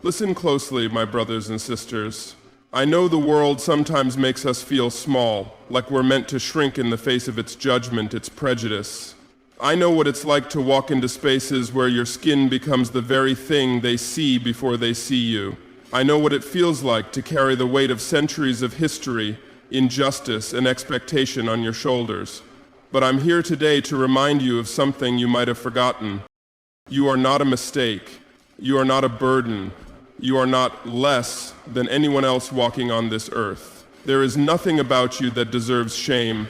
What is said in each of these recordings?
Listen closely, my brothers and sisters. I know the world sometimes makes us feel small, like we're meant to shrink in the face of its judgment, its prejudice. I know what it's like to walk into spaces where your skin becomes the very thing they see before they see you. I know what it feels like to carry the weight of centuries of history, injustice, and expectation on your shoulders. But I'm here today to remind you of something you might have forgotten. You are not a mistake. You are not a burden. You are not less than anyone else walking on this earth. There is nothing about you that deserves shame.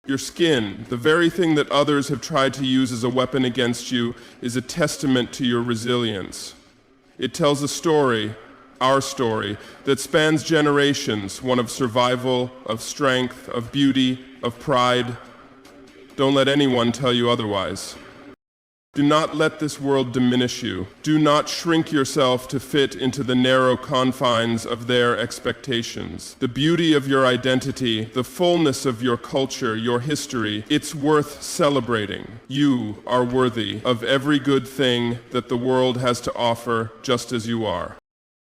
Your skin, the very thing that others have tried to use as a weapon against you, is a testament to your resilience. It tells a story, our story, that spans generations, one of survival, of strength, of beauty, of pride. Don't let anyone tell you otherwise. Do not let this world diminish you. Do not shrink yourself to fit into the narrow confines of their expectations. The beauty of your identity, the fullness of your culture, your history, it's worth celebrating. You are worthy of every good thing that the world has to offer, just as you are.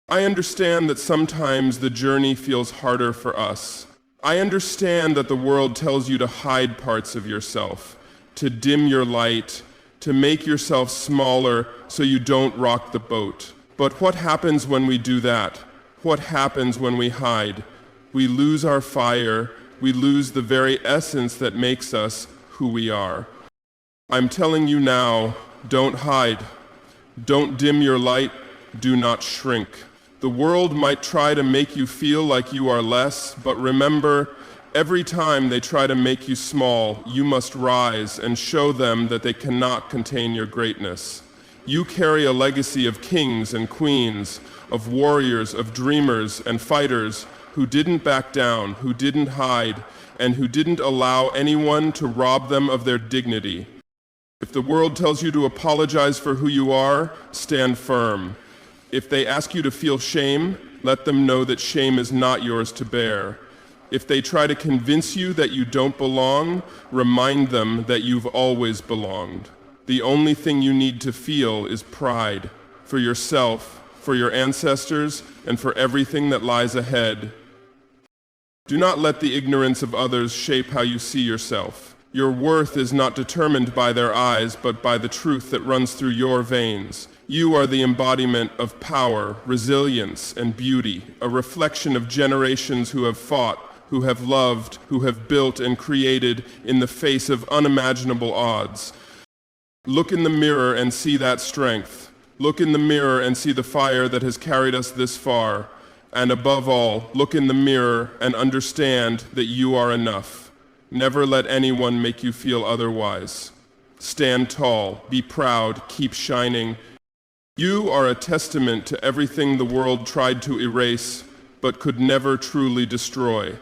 I understand that sometimes the journey feels harder for us. I understand that the world tells you to hide parts of yourself, to dim your light, to make yourself smaller so you don't rock the boat. But what happens when we do that? What happens when we hide? We lose our fire. We lose the very essence that makes us who we are. I'm telling you now, don't hide. Don't dim your light. Do not shrink. The world might try to make you feel like you are less, but remember, every time they try to make you small, you must rise and show them that they cannot contain your greatness. You carry a legacy of kings and queens, of warriors, of dreamers and fighters who didn't back down, who didn't hide, and who didn't allow anyone to rob them of their dignity. If the world tells you to apologize for who you are, stand firm. If they ask you to feel shame, let them know that shame is not yours to bear. If they try to convince you that you don't belong, remind them that you've always belonged. The only thing you need to feel is pride for yourself, for your ancestors, and for everything that lies ahead. Do not let the ignorance of others shape how you see yourself. Your worth is not determined by their eyes, but by the truth that runs through your veins. You are the embodiment of power, resilience, and beauty, a reflection of generations who have fought, who have loved, who have built and created in the face of unimaginable odds. Look in the mirror and see that strength. Look in the mirror and see the fire that has carried us this far. And above all, look in the mirror and understand that you are enough. Never let anyone make you feel otherwise. Stand tall, be proud, keep shining. You are a testament to everything the world tried to erase, but could never truly destroy.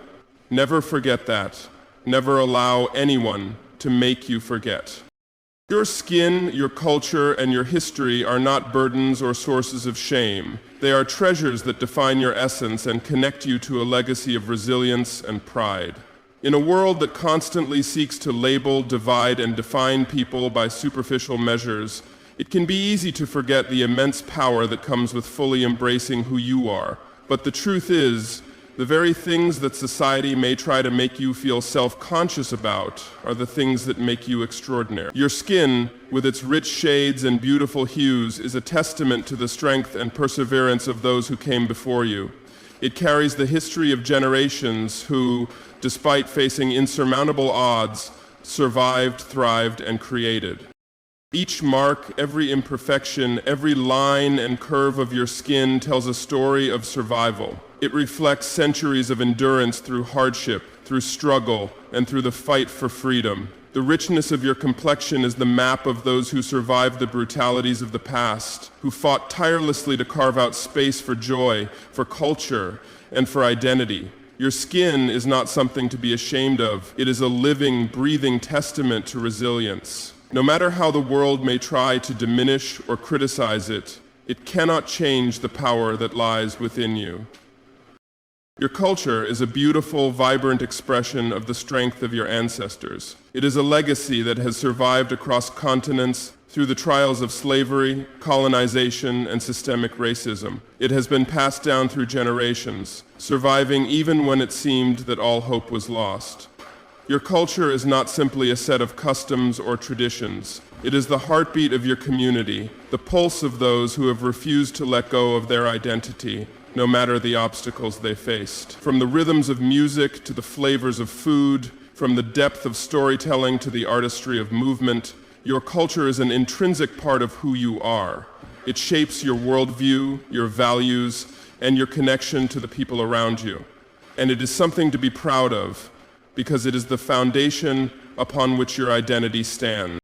Never forget that. Never allow anyone to make you forget. Your skin, your culture, and your history are not burdens or sources of shame. They are treasures that define your essence and connect you to a legacy of resilience and pride. In a world that constantly seeks to label, divide, and define people by superficial measures, it can be easy to forget the immense power that comes with fully embracing who you are. But the truth is, the very things that society may try to make you feel self-conscious about are the things that make you extraordinary. Your skin, with its rich shades and beautiful hues, is a testament to the strength and perseverance of those who came before you. It carries the history of generations who, despite facing insurmountable odds, survived, thrived, and created. Each mark, every imperfection, every line and curve of your skin tells a story of survival. It reflects centuries of endurance through hardship, through struggle, and through the fight for freedom. The richness of your complexion is the map of those who survived the brutalities of the past, who fought tirelessly to carve out space for joy, for culture, and for identity. Your skin is not something to be ashamed of. It is a living, breathing testament to resilience. No matter how the world may try to diminish or criticize it, it cannot change the power that lies within you. Your culture is a beautiful, vibrant expression of the strength of your ancestors. It is a legacy that has survived across continents, through the trials of slavery, colonization, and systemic racism. It has been passed down through generations, surviving even when it seemed that all hope was lost. Your culture is not simply a set of customs or traditions. It is the heartbeat of your community, the pulse of those who have refused to let go of their identity, no matter the obstacles they faced. From the rhythms of music to the flavors of food, from the depth of storytelling to the artistry of movement, your culture is an intrinsic part of who you are. It shapes your worldview, your values, and your connection to the people around you. And it is something to be proud of, because it is the foundation upon which your identity stands.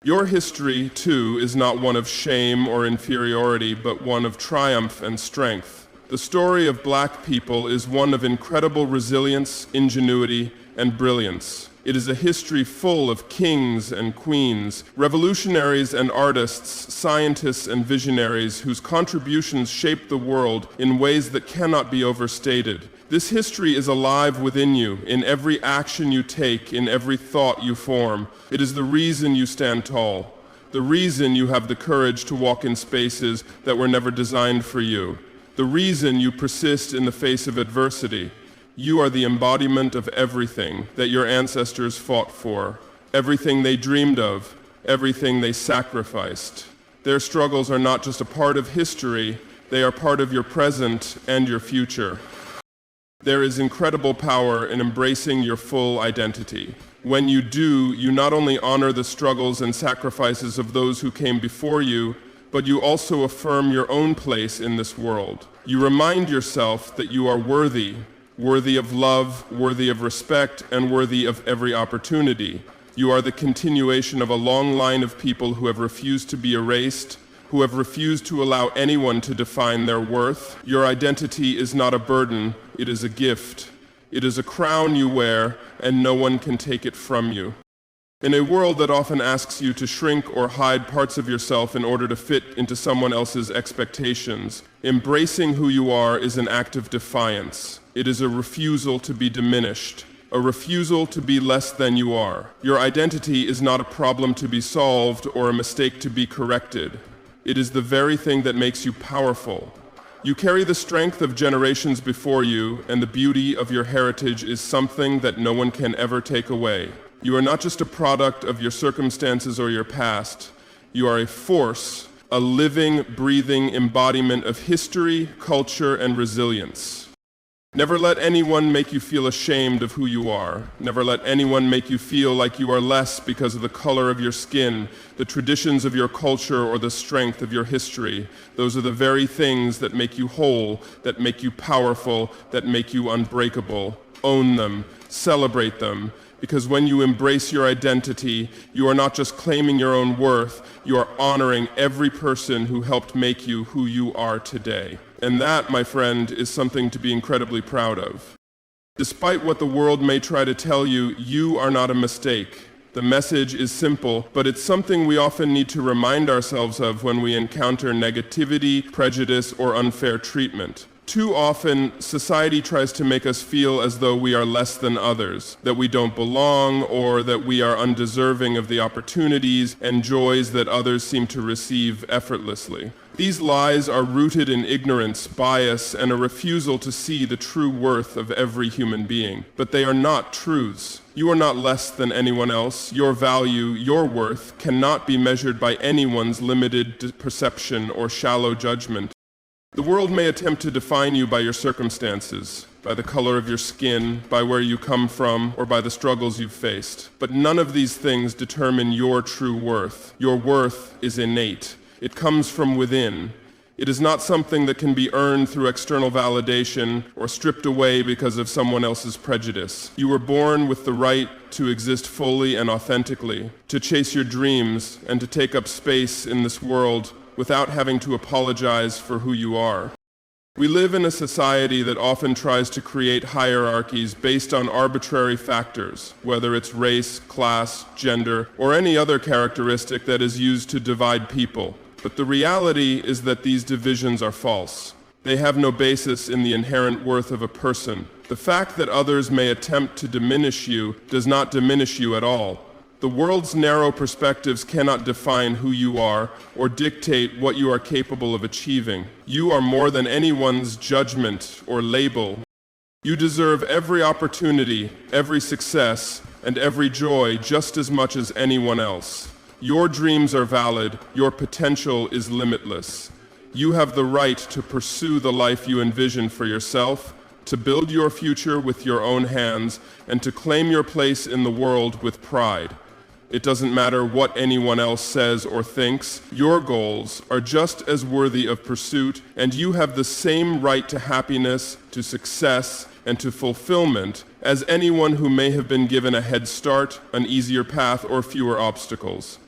Your history, too, is not one of shame or inferiority, but one of triumph and strength. The story of Black people is one of incredible resilience, ingenuity, and brilliance. It is a history full of kings and queens, revolutionaries and artists, scientists and visionaries whose contributions shaped the world in ways that cannot be overstated. This history is alive within you, in every action you take, in every thought you form. It is the reason you stand tall, the reason you have the courage to walk in spaces that were never designed for you, the reason you persist in the face of adversity. You are the embodiment of everything that your ancestors fought for, everything they dreamed of, everything they sacrificed. Their struggles are not just a part of history, they are part of your present and your future. There is incredible power in embracing your full identity. When you do, you not only honor the struggles and sacrifices of those who came before you, but you also affirm your own place in this world. You remind yourself that you are worthy of love, worthy of respect, and worthy of every opportunity. You are the continuation of a long line of people who have refused to be erased, who have refused to allow anyone to define their worth. Your identity is not a burden, it is a gift. It is a crown you wear, and no one can take it from you. In a world that often asks you to shrink or hide parts of yourself in order to fit into someone else's expectations, embracing who you are is an act of defiance. It is a refusal to be diminished, a refusal to be less than you are. Your identity is not a problem to be solved or a mistake to be corrected. It is the very thing that makes you powerful. You carry the strength of generations before you, and the beauty of your heritage is something that no one can ever take away. You are not just a product of your circumstances or your past. You are a force, a living, breathing embodiment of history, culture, and resilience. Never let anyone make you feel ashamed of who you are. Never let anyone make you feel like you are less because of the color of your skin, the traditions of your culture, or the strength of your history. Those are the very things that make you whole, that make you powerful, that make you unbreakable. Own them, celebrate them, because when you embrace your identity, you are not just claiming your own worth, you are honoring every person who helped make you who you are today. And that, my friend, is something to be incredibly proud of. Despite what the world may try to tell you, you are not a mistake. The message is simple, but it's something we often need to remind ourselves of when we encounter negativity, prejudice, or unfair treatment. Too often, society tries to make us feel as though we are less than others, that we don't belong, or that we are undeserving of the opportunities and joys that others seem to receive effortlessly. These lies are rooted in ignorance, bias, and a refusal to see the true worth of every human being. But they are not truths. You are not less than anyone else. Your value, your worth, cannot be measured by anyone's limited perception or shallow judgment. The world may attempt to define you by your circumstances, by the color of your skin, by where you come from, or by the struggles you've faced. But none of these things determine your true worth. Your worth is innate. It comes from within. It is not something that can be earned through external validation or stripped away because of someone else's prejudice. You were born with the right to exist fully and authentically, to chase your dreams, and to take up space in this world without having to apologize for who you are. We live in a society that often tries to create hierarchies based on arbitrary factors, whether it's race, class, gender, or any other characteristic that is used to divide people. But the reality is that these divisions are false. They have no basis in the inherent worth of a person. The fact that others may attempt to diminish you does not diminish you at all. The world's narrow perspectives cannot define who you are or dictate what you are capable of achieving. You are more than anyone's judgment or label. You deserve every opportunity, every success, and every joy just as much as anyone else. Your dreams are valid, your potential is limitless. You have the right to pursue the life you envision for yourself, to build your future with your own hands, and to claim your place in the world with pride. It doesn't matter what anyone else says or thinks, your goals are just as worthy of pursuit, and you have the same right to happiness, to success, and to fulfillment as anyone who may have been given a head start, an easier path, or fewer obstacles.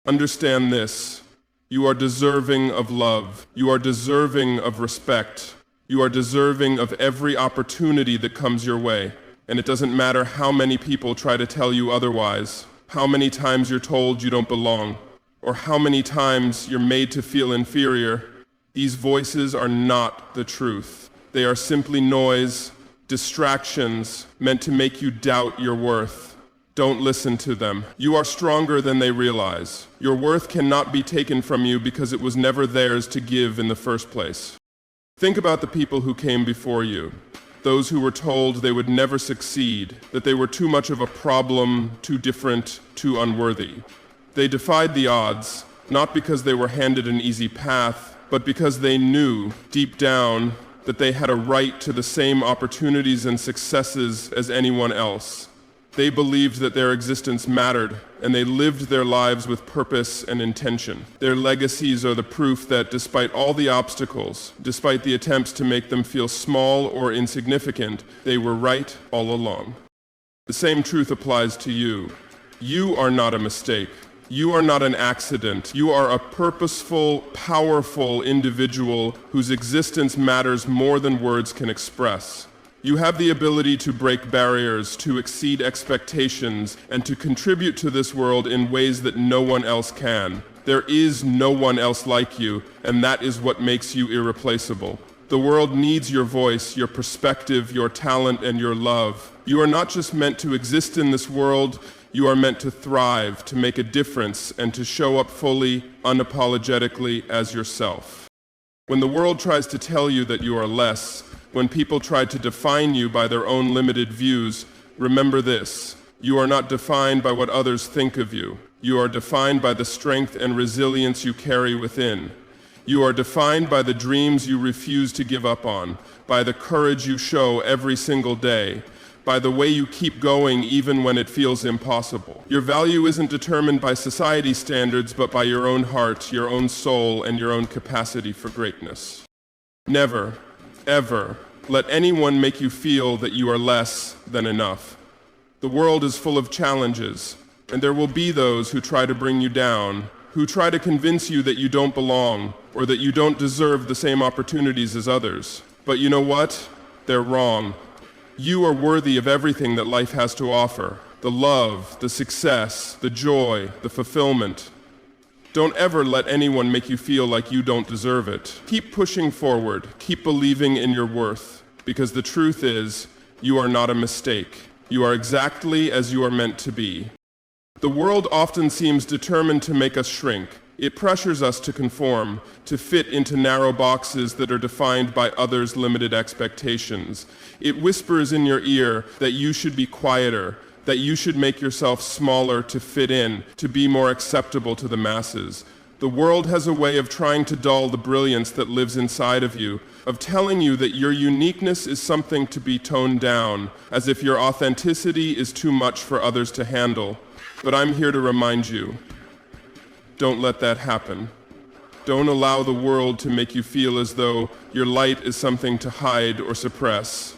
Understand this: you are deserving of love, you are deserving of respect, you are deserving of every opportunity that comes your way, and it doesn't matter how many people try to tell you otherwise. How many times you're told you don't belong, or how many times you're made to feel inferior. These voices are not the truth. They are simply noise, distractions meant to make you doubt your worth. Don't listen to them. You are stronger than they realize. Your worth cannot be taken from you because it was never theirs to give in the first place. Think about the people who came before you. Those who were told they would never succeed, that they were too much of a problem, too different, too unworthy. They defied the odds, not because they were handed an easy path, but because they knew, deep down, that they had a right to the same opportunities and successes as anyone else. They believed that their existence mattered, and they lived their lives with purpose and intention. Their legacies are the proof that despite all the obstacles, despite the attempts to make them feel small or insignificant, they were right all along. The same truth applies to you. You are not a mistake. You are not an accident. You are a purposeful, powerful individual whose existence matters more than words can express. You have the ability to break barriers, to exceed expectations, and to contribute to this world in ways that no one else can. There is no one else like you, and that is what makes you irreplaceable. The world needs your voice, your perspective, your talent, and your love. You are not just meant to exist in this world, you are meant to thrive, to make a difference, and to show up fully, unapologetically as yourself. When the world tries to tell you that you are less, when people try to define you by their own limited views, remember this: you are not defined by what others think of you. You are defined by the strength and resilience you carry within. You are defined by the dreams you refuse to give up on, by the courage you show every single day, by the way you keep going even when it feels impossible. Your value isn't determined by society standards, but by your own heart, your own soul, and your own capacity for greatness. Never, ever let anyone make you feel that you are less than enough. The world is full of challenges, and there will be those who try to bring you down, who try to convince you that you don't belong, or that you don't deserve the same opportunities as others. But you know what? They're wrong. You are worthy of everything that life has to offer: the love, the success, the joy, the fulfillment. Don't ever let anyone make you feel like you don't deserve it. Keep pushing forward, keep believing in your worth, because the truth is, you are not a mistake. You are exactly as you are meant to be. The world often seems determined to make us shrink. It pressures us to conform, to fit into narrow boxes that are defined by others' limited expectations. It whispers in your ear that you should be quieter, that you should make yourself smaller to fit in, to be more acceptable to the masses. The world has a way of trying to dull the brilliance that lives inside of you, of telling you that your uniqueness is something to be toned down, as if your authenticity is too much for others to handle. But I'm here to remind you, don't let that happen. Don't allow the world to make you feel as though your light is something to hide or suppress.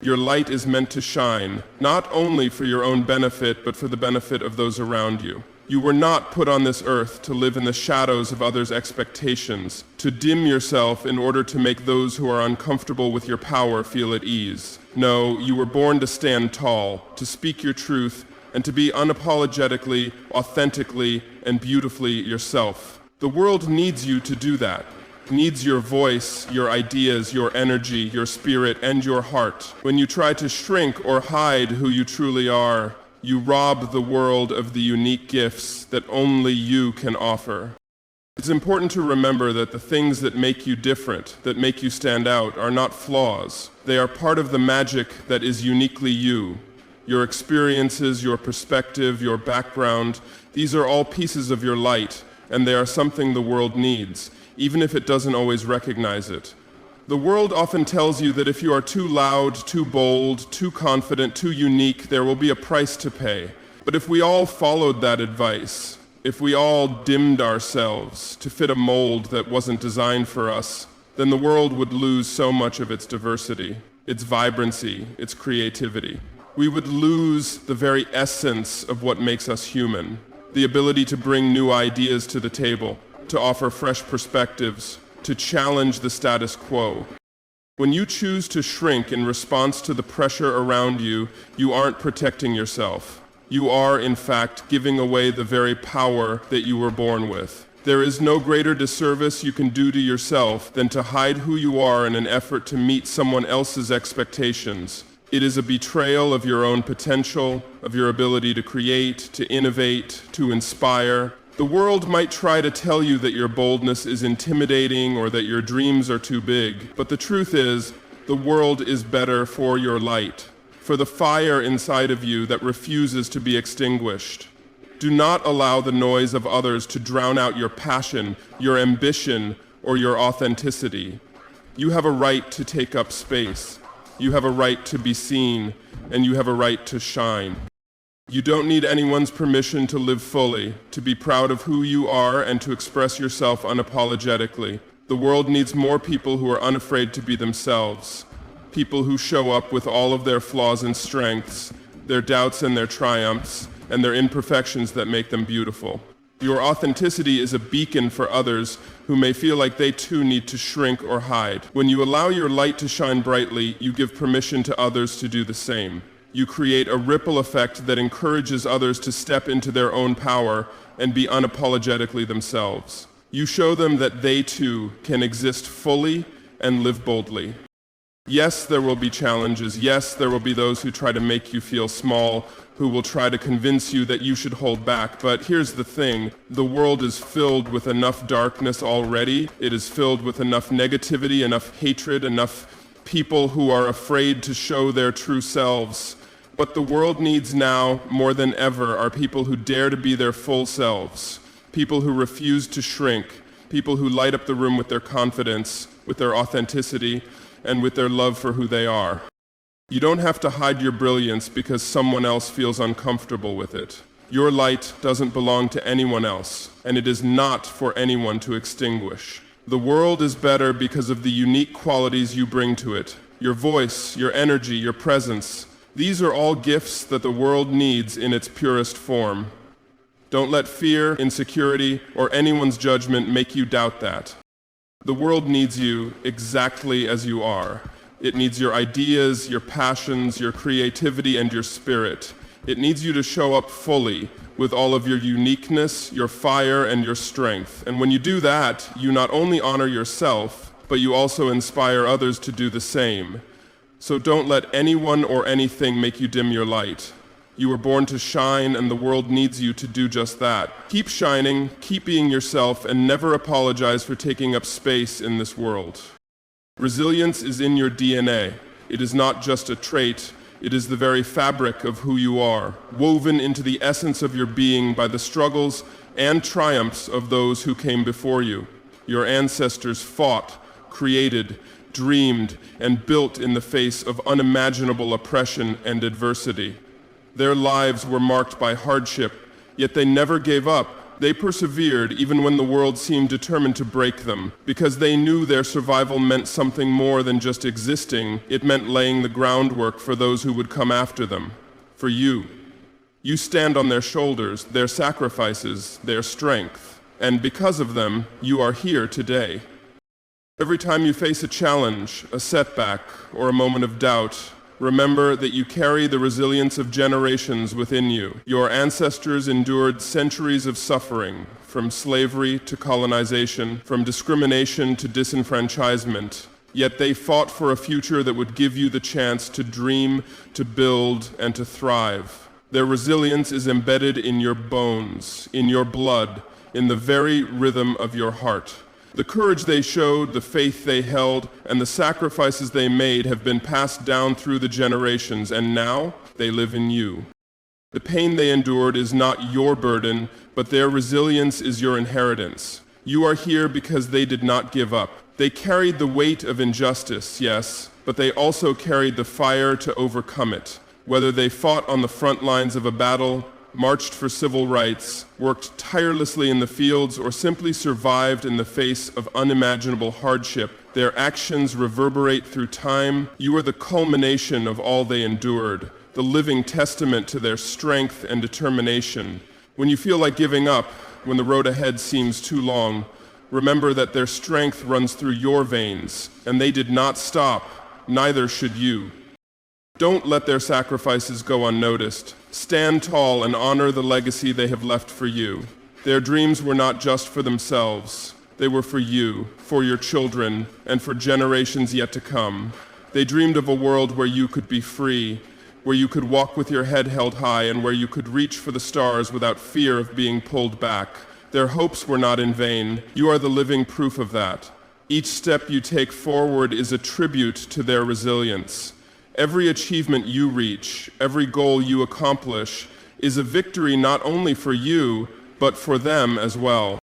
Your light is meant to shine, not only for your own benefit, but for the benefit of those around you. You were not put on this earth to live in the shadows of others' expectations, to dim yourself in order to make those who are uncomfortable with your power feel at ease. No, you were born to stand tall, to speak your truth, and to be unapologetically, authentically, and beautifully yourself. The world needs you to do that. Needs your voice, your ideas, your energy, your spirit, and your heart. When you try to shrink or hide who you truly are, You rob the world of the unique gifts that only you can offer. It's important to remember that the things that make you different, that make you stand out, are not flaws. They are part of the magic that is uniquely you. Your experiences, your perspective, your background, these are all pieces of your light, and they are something the world needs, even if it doesn't always recognize it. The world often tells you that if you are too loud, too bold, too confident, too unique, there will be a price to pay. But if we all followed that advice, if we all dimmed ourselves to fit a mold that wasn't designed for us, then the world would lose so much of its diversity, its vibrancy, its creativity. We would lose the very essence of what makes us human, the ability to bring new ideas to the table, to offer fresh perspectives, to challenge the status quo. When you choose to shrink in response to the pressure around you, you aren't protecting yourself. You are, in fact, giving away the very power that you were born with. There is no greater disservice you can do to yourself than to hide who you are in an effort to meet someone else's expectations. It is a betrayal of your own potential, of your ability to create, to innovate, to inspire. The world might try to tell you that your boldness is intimidating or that your dreams are too big, but the truth is, the world is better for your light, for the fire inside of you that refuses to be extinguished. Do not allow the noise of others to drown out your passion, your ambition, or your authenticity. You have a right to take up space. You have a right to be seen, and you have a right to shine. You don't need anyone's permission to live fully, to be proud of who you are and to express yourself unapologetically. The world needs more people who are unafraid to be themselves, people who show up with all of their flaws and strengths, their doubts and their triumphs, and their imperfections that make them beautiful. Your authenticity is a beacon for others who may feel like they too need to shrink or hide. When you allow your light to shine brightly, you give permission to others to do the same. You create a ripple effect that encourages others to step into their own power and be unapologetically themselves. You show them that they too can exist fully and live boldly. Yes, there will be challenges. Yes, there will be those who try to make you feel small, who will try to convince you that you should hold back. But here's the thing, the world is filled with enough darkness already. It is filled with enough negativity, enough hatred, enough people who are afraid to show their true selves. What the world needs now, more than ever, are people who dare to be their full selves, people who refuse to shrink, people who light up the room with their confidence, with their authenticity, and with their love for who they are. You don't have to hide your brilliance because someone else feels uncomfortable with it. Your light doesn't belong to anyone else, and it is not for anyone to extinguish. The world is better because of the unique qualities you bring to it. Your voice, your energy, your presence. These are all gifts that the world needs in its purest form. Don't let fear, insecurity, or anyone's judgment make you doubt that. The world needs you exactly as you are. It needs your ideas, your passions, your creativity, and your spirit. It needs you to show up fully with all of your uniqueness, your fire, and your strength. And when you do that, you not only honor yourself, but you also inspire others to do the same. So don't let anyone or anything make you dim your light. You were born to shine, and the world needs you to do just that. Keep shining, keep being yourself, and never apologize for taking up space in this world. Resilience is in your DNA. It is not just a trait, it is the very fabric of who you are, woven into the essence of your being by the struggles and triumphs of those who came before you. Your ancestors fought, created, dreamed, and built in the face of unimaginable oppression and adversity. Their lives were marked by hardship, yet they never gave up. They persevered even when the world seemed determined to break them, because they knew their survival meant something more than just existing. It meant laying the groundwork for those who would come after them, for you. You stand on their shoulders, their sacrifices, their strength, and because of them, you are here today. Every time you face a challenge, a setback, or a moment of doubt, remember that you carry the resilience of generations within you. Your ancestors endured centuries of suffering, from slavery to colonization, from discrimination to disenfranchisement. Yet they fought for a future that would give you the chance to dream, to build, and to thrive. Their resilience is embedded in your bones, in your blood, in the very rhythm of your heart. The courage they showed, the faith they held, and the sacrifices they made have been passed down through the generations, and now they live in you. The pain they endured is not your burden, but their resilience is your inheritance. You are here because they did not give up. They carried the weight of injustice, yes, but they also carried the fire to overcome it. Whether they fought on the front lines of a battle, marched for civil rights, worked tirelessly in the fields, or simply survived in the face of unimaginable hardship, their actions reverberate through time. You are the culmination of all they endured, the living testament to their strength and determination. When you feel like giving up, when the road ahead seems too long, remember that their strength runs through your veins, and they did not stop, neither should you. Don't let their sacrifices go unnoticed. Stand tall and honor the legacy they have left for you. Their dreams were not just for themselves. They were for you, for your children, and for generations yet to come. They dreamed of a world where you could be free, where you could walk with your head held high, and where you could reach for the stars without fear of being pulled back. Their hopes were not in vain. You are the living proof of that. Each step you take forward is a tribute to their resilience. Every achievement you reach, every goal you accomplish, is a victory not only for you, but for them as well.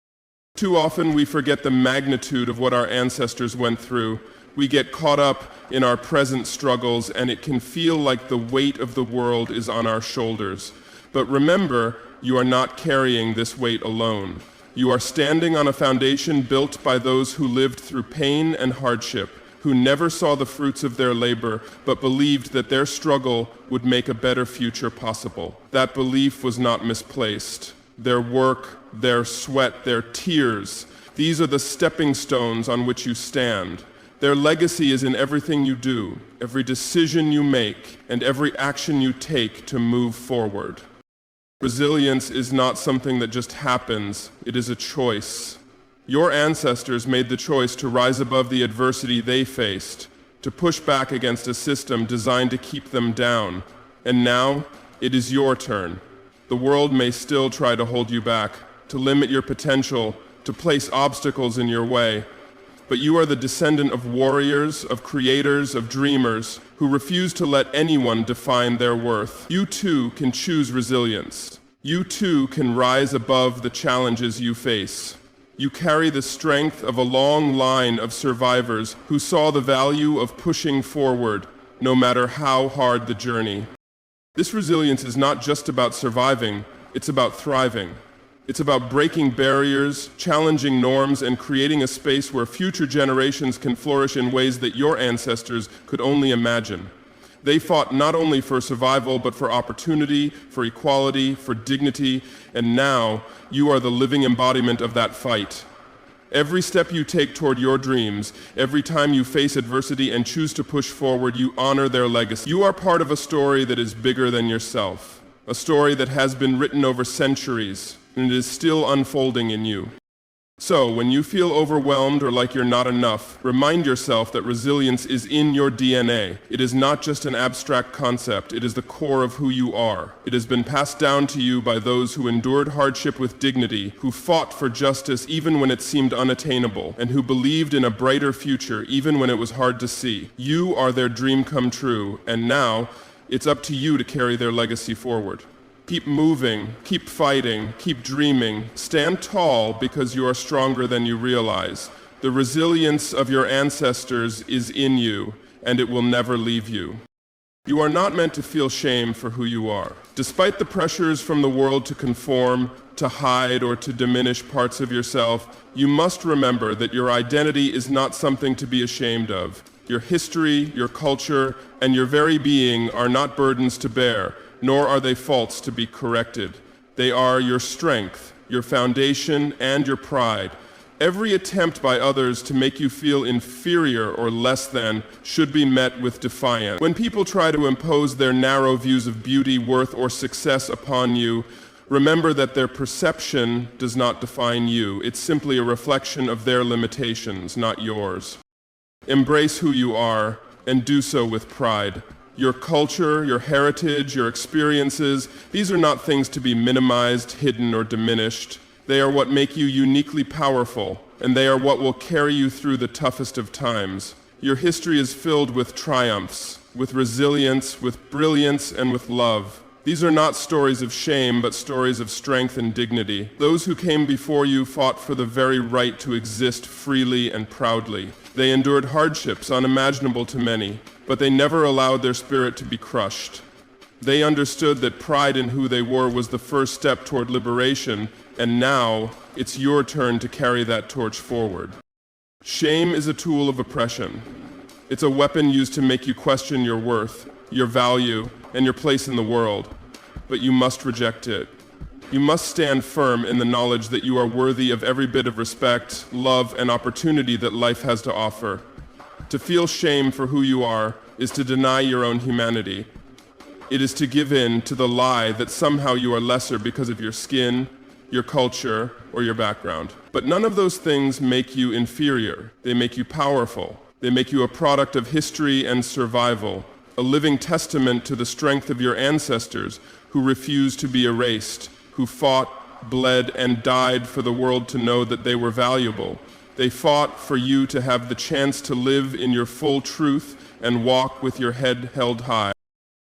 Too often we forget the magnitude of what our ancestors went through. We get caught up in our present struggles, and it can feel like the weight of the world is on our shoulders. But remember, you are not carrying this weight alone. You are standing on a foundation built by those who lived through pain and hardship, who never saw the fruits of their labor, but believed that their struggle would make a better future possible. That belief was not misplaced. Their work, their sweat, their tears, these are the stepping stones on which you stand. Their legacy is in everything you do, every decision you make, and every action you take to move forward. Resilience is not something that just happens, it is a choice. Your ancestors made the choice to rise above the adversity they faced, to push back against a system designed to keep them down. And now, it is your turn. The world may still try to hold you back, to limit your potential, to place obstacles in your way. But you are the descendant of warriors, of creators, of dreamers, who refuse to let anyone define their worth. You too can choose resilience. You too can rise above the challenges you face. You carry the strength of a long line of survivors who saw the value of pushing forward, no matter how hard the journey. This resilience is not just about surviving, it's about thriving. It's about breaking barriers, challenging norms, and creating a space where future generations can flourish in ways that your ancestors could only imagine. They fought not only for survival, but for opportunity, for equality, for dignity, and now you are the living embodiment of that fight. Every step you take toward your dreams, every time you face adversity and choose to push forward, you honor their legacy. You are part of a story that is bigger than yourself, a story that has been written over centuries, and it is still unfolding in you. So, when you feel overwhelmed or like you're not enough, remind yourself that resilience is in your DNA. It is not just an abstract concept, it is the core of who you are. It has been passed down to you by those who endured hardship with dignity, who fought for justice even when it seemed unattainable, and who believed in a brighter future even when it was hard to see. You are their dream come true, and now it's up to you to carry their legacy forward. Keep moving, keep fighting, keep dreaming. Stand tall because you are stronger than you realize. The resilience of your ancestors is in you, and it will never leave you. You are not meant to feel shame for who you are. Despite the pressures from the world to conform, to hide, or to diminish parts of yourself, you must remember that your identity is not something to be ashamed of. Your history, your culture, and your very being are not burdens to bear, nor are they faults to be corrected. They are your strength, your foundation, and your pride. Every attempt by others to make you feel inferior or less than should be met with defiance. When people try to impose their narrow views of beauty, worth, or success upon you, remember that their perception does not define you. It's simply a reflection of their limitations, not yours. Embrace who you are, and do so with pride. Your culture, your heritage, your experiences, these are not things to be minimized, hidden, or diminished. They are what make you uniquely powerful, and they are what will carry you through the toughest of times. Your history is filled with triumphs, with resilience, with brilliance, and with love. These are not stories of shame, but stories of strength and dignity. Those who came before you fought for the very right to exist freely and proudly. They endured hardships unimaginable to many, but they never allowed their spirit to be crushed. They understood that pride in who they were was the first step toward liberation, and now it's your turn to carry that torch forward. Shame is a tool of oppression. It's a weapon used to make you question your worth, your value, and your place in the world. But you must reject it. You must stand firm in the knowledge that you are worthy of every bit of respect, love, and opportunity that life has to offer. To feel shame for who you are is to deny your own humanity. It is to give in to the lie that somehow you are lesser because of your skin, your culture, or your background. But none of those things make you inferior. They make you powerful. They make you a product of history and survival, a living testament to the strength of your ancestors who refused to be erased, who fought, bled, and died for the world to know that they were valuable. They fought for you to have the chance to live in your full truth and walk with your head held high.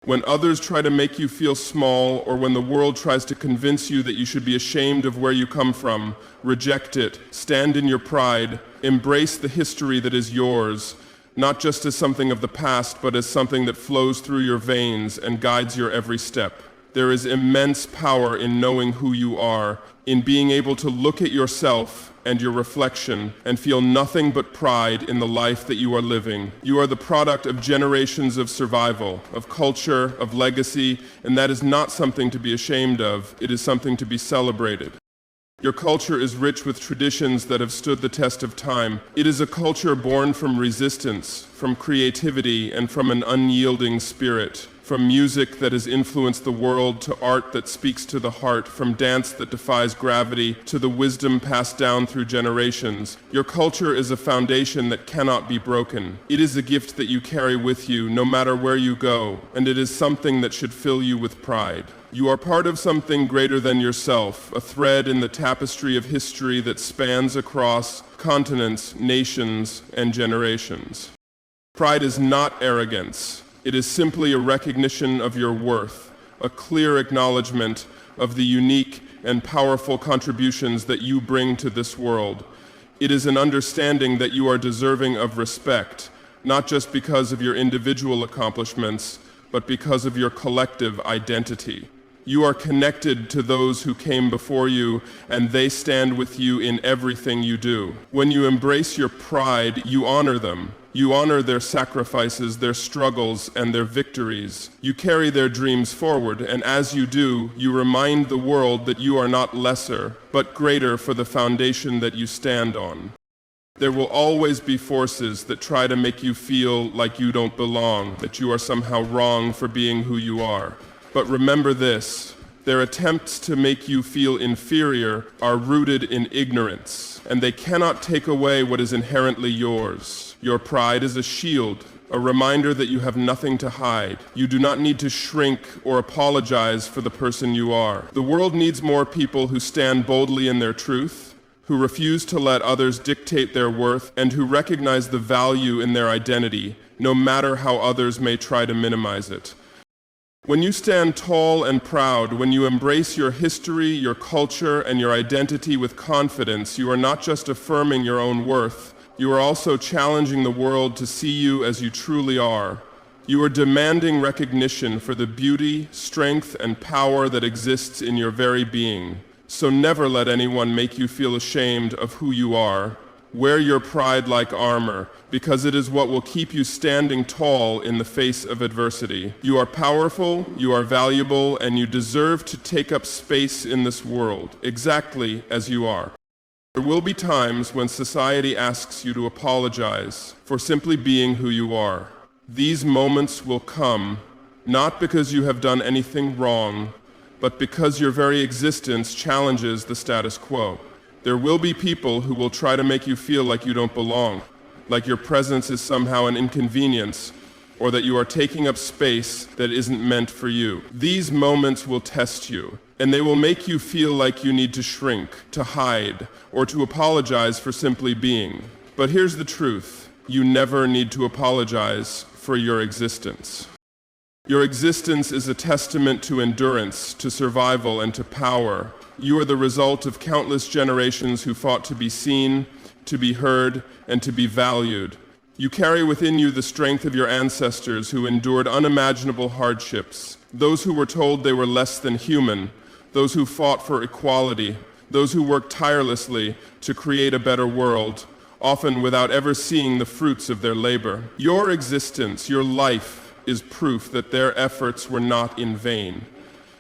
When others try to make you feel small, or when the world tries to convince you that you should be ashamed of where you come from, reject it, stand in your pride, embrace the history that is yours, not just as something of the past, but as something that flows through your veins and guides your every step. There is immense power in knowing who you are, in being able to look at yourself and your reflection and feel nothing but pride in the life that you are living. You are the product of generations of survival, of culture, of legacy, and that is not something to be ashamed of. It is something to be celebrated. Your culture is rich with traditions that have stood the test of time. It is a culture born from resistance, from creativity, and from an unyielding spirit. From music that has influenced the world to art that speaks to the heart, from dance that defies gravity to the wisdom passed down through generations. Your culture is a foundation that cannot be broken. It is a gift that you carry with you no matter where you go, and it is something that should fill you with pride. You are part of something greater than yourself, a thread in the tapestry of history that spans across continents, nations, and generations. Pride is not arrogance. It is simply a recognition of your worth, a clear acknowledgement of the unique and powerful contributions that you bring to this world. It is an understanding that you are deserving of respect, not just because of your individual accomplishments, but because of your collective identity. You are connected to those who came before you, and they stand with you in everything you do. When you embrace your pride, you honor them. You honor their sacrifices, their struggles, and their victories. You carry their dreams forward, and as you do, you remind the world that you are not lesser, but greater for the foundation that you stand on. There will always be forces that try to make you feel like you don't belong, that you are somehow wrong for being who you are. But remember this, their attempts to make you feel inferior are rooted in ignorance, and they cannot take away what is inherently yours. Your pride is a shield, a reminder that you have nothing to hide. You do not need to shrink or apologize for the person you are. The world needs more people who stand boldly in their truth, who refuse to let others dictate their worth, and who recognize the value in their identity, no matter how others may try to minimize it. When you stand tall and proud, when you embrace your history, your culture, and your identity with confidence, you are not just affirming your own worth, you are also challenging the world to see you as you truly are. You are demanding recognition for the beauty, strength, and power that exists in your very being. So never let anyone make you feel ashamed of who you are. Wear your pride like armor, because it is what will keep you standing tall in the face of adversity. You are powerful, you are valuable, and you deserve to take up space in this world, exactly as you are. There will be times when society asks you to apologize for simply being who you are. These moments will come, not because you have done anything wrong, but because your very existence challenges the status quo. There will be people who will try to make you feel like you don't belong, like your presence is somehow an inconvenience, or that you are taking up space that isn't meant for you. These moments will test you, and they will make you feel like you need to shrink, to hide, or to apologize for simply being. But here's the truth: you never need to apologize for your existence. Your existence is a testament to endurance, to survival, and to power. You are the result of countless generations who fought to be seen, to be heard, and to be valued. You carry within you the strength of your ancestors who endured unimaginable hardships, those who were told they were less than human, those who fought for equality, those who worked tirelessly to create a better world, often without ever seeing the fruits of their labor. Your existence, your life, is proof that their efforts were not in vain.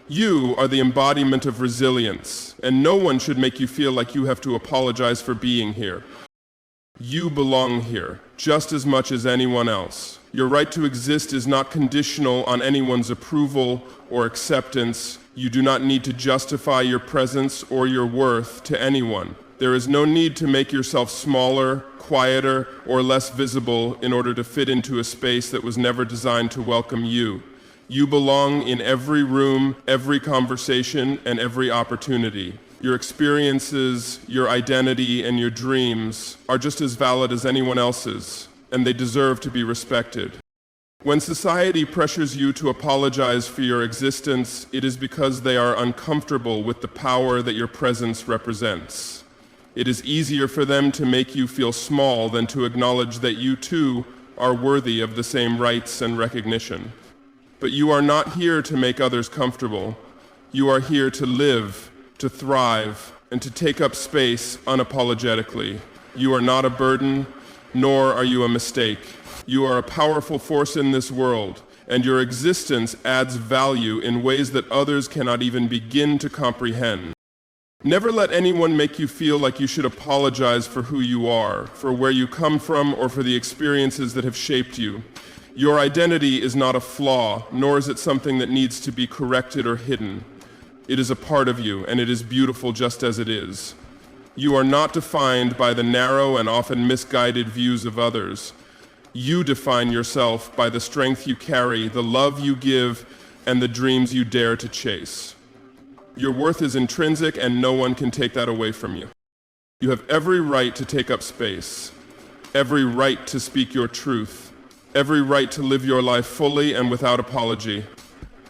You are the embodiment of resilience, and no one should make you feel like you have to apologize for being here. You belong here, just as much as anyone else. Your right to exist is not conditional on anyone's approval or acceptance. You do not need to justify your presence or your worth to anyone. There is no need to make yourself smaller, quieter, or less visible in order to fit into a space that was never designed to welcome you. You belong in every room, every conversation, and every opportunity. Your experiences, your identity, and your dreams are just as valid as anyone else's, and they deserve to be respected. When society pressures you to apologize for your existence, it is because they are uncomfortable with the power that your presence represents. It is easier for them to make you feel small than to acknowledge that you too are worthy of the same rights and recognition. But you are not here to make others comfortable. You are here to live, to thrive, and to take up space unapologetically. You are not a burden, nor are you a mistake. You are a powerful force in this world, and your existence adds value in ways that others cannot even begin to comprehend. Never let anyone make you feel like you should apologize for who you are, for where you come from, or for the experiences that have shaped you. Your identity is not a flaw, nor is it something that needs to be corrected or hidden. It is a part of you, and it is beautiful just as it is. You are not defined by the narrow and often misguided views of others. You define yourself by the strength you carry, the love you give, and the dreams you dare to chase. Your worth is intrinsic, and no one can take that away from you. You have every right to take up space, every right to speak your truth, every right to live your life fully and without apology.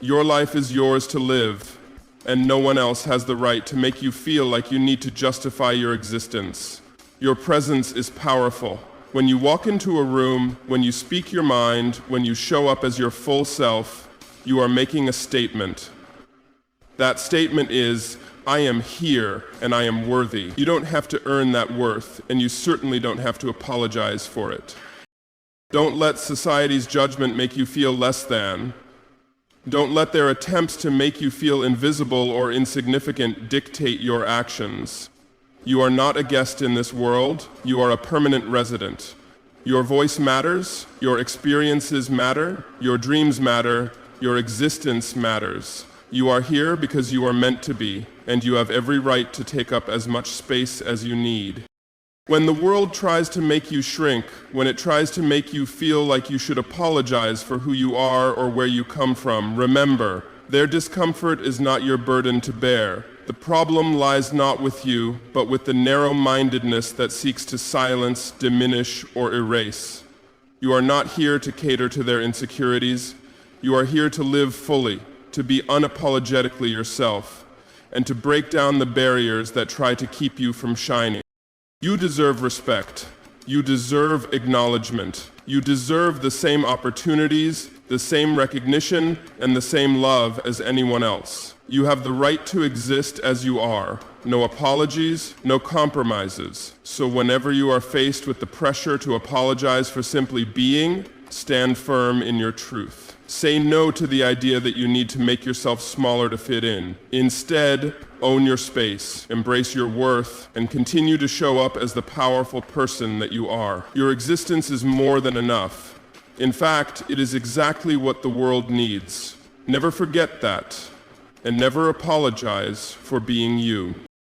Your life is yours to live, and no one else has the right to make you feel like you need to justify your existence. Your presence is powerful. When you walk into a room, when you speak your mind, when you show up as your full self, you are making a statement. That statement is, I am here and I am worthy. You don't have to earn that worth, and you certainly don't have to apologize for it. Don't let society's judgment make you feel less than. Don't let their attempts to make you feel invisible or insignificant dictate your actions. You are not a guest in this world. You are a permanent resident. Your voice matters, your experiences matter, your dreams matter, your existence matters. You are here because you are meant to be, and you have every right to take up as much space as you need. When the world tries to make you shrink, when it tries to make you feel like you should apologize for who you are or where you come from, remember, their discomfort is not your burden to bear. The problem lies not with you, but with the narrow-mindedness that seeks to silence, diminish, or erase. You are not here to cater to their insecurities. You are here to live fully, to be unapologetically yourself, and to break down the barriers that try to keep you from shining. You deserve respect. You deserve acknowledgement. You deserve the same opportunities, the same recognition, and the same love as anyone else. You have the right to exist as you are. No apologies, no compromises. So whenever you are faced with the pressure to apologize for simply being, stand firm in your truth. Say no to the idea that you need to make yourself smaller to fit in. Instead, own your space, embrace your worth, and continue to show up as the powerful person that you are. Your existence is more than enough. In fact, it is exactly what the world needs. Never forget that, and never apologize for being you.